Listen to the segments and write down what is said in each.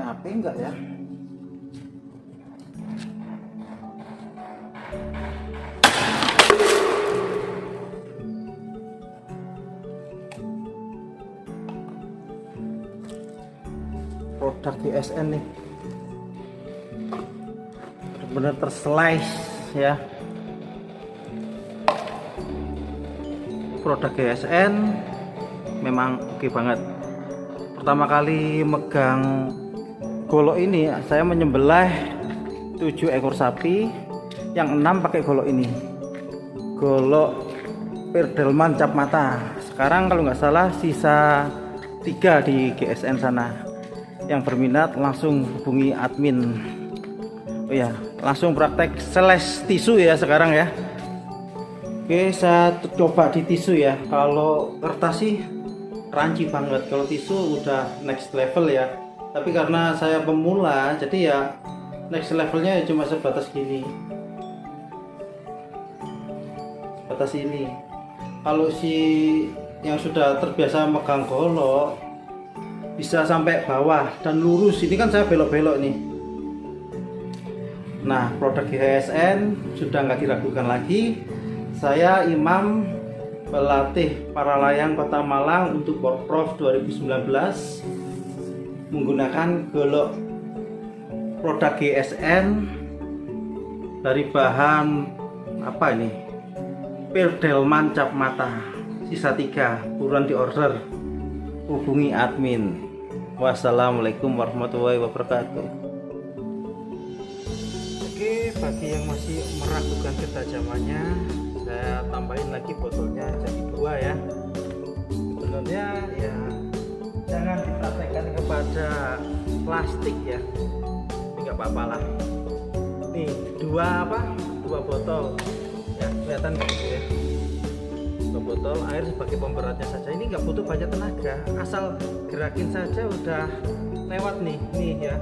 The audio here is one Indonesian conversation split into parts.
HP enggak ya? Produk GSN nih benar-benar terslice ya. Produk GSN memang oke banget. Pertama kali megang golok ini saya menyembelih 7 ekor sapi, yang 6 pakai golok ini, golok Perdelman cap mata. Sekarang kalau nggak salah sisa 3 di GSN sana. Yang berminat langsung hubungi admin. Oh ya, langsung praktek seles tisu ya sekarang ya. Oke, saya coba di tisu ya. Kalau kertas sih crunchy banget, kalau tisu udah next level ya. Tapi karena saya pemula, jadi ya next levelnya cuma sebatas gini, sebatas ini. Kalau si yang sudah terbiasa megang golok bisa sampai bawah dan lurus. Ini kan saya belok-belok nih. Nah, produk GSN sudah nggak diragukan lagi. Saya Imam, pelatih para layang Kota Malang untuk Porprov 2019, menggunakan golok produk GSN dari bahan apa ini? Perdelman cap mata. Sisa 3, buruan di order. Hubungi admin. Wassalamualaikum warahmatullahi wabarakatuh. Oke, bagi yang masih meragukan ketajamannya, saya tambahin lagi botolnya jadi 2 ya. Sebenarnya ya jangan dipraktekkan kepada plastik ya, ini nggak apa-apa lah. Nih 2 botol ya, kelihatan gitu ya. 2 botol air sebagai pemberatnya saja. Ini nggak butuh banyak tenaga, asal gerakin saja udah lewat nih ya.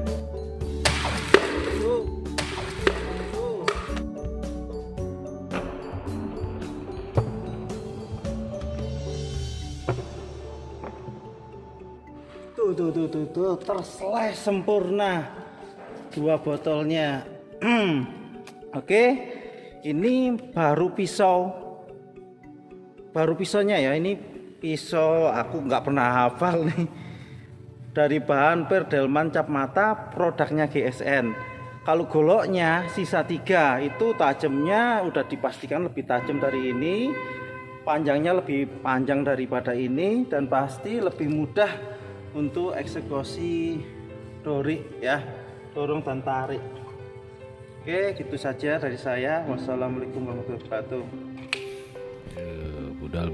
Tuh terselai sempurna 2 botolnya. Oke, ini baru pisaunya ya. Ini pisau aku nggak pernah hafal nih, dari bahan Perdelman cap mata, produknya GSN. Kalau goloknya sisa 3 itu tajamnya udah dipastikan lebih tajam dari ini, panjangnya lebih panjang daripada ini, dan pasti lebih mudah untuk eksekusi dorik ya, dorong dan tarik. Oke, gitu saja dari saya. Wassalamualaikum warahmatullahi wabarakatuh. Budal.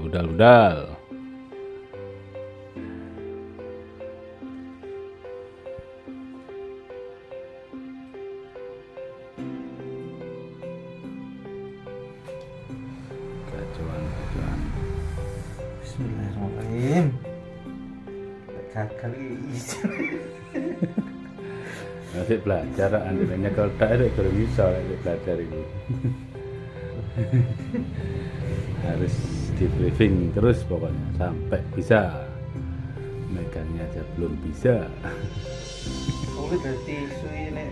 Kacauan. Bismillahirrahmanirrahim. Gagal Masih belajar, anjirnya kalau tak ada belum bisa belajar itu. Harus di briefing terus pokoknya sampai bisa. Megangnya aja belum bisa. Oh, berarti isu ini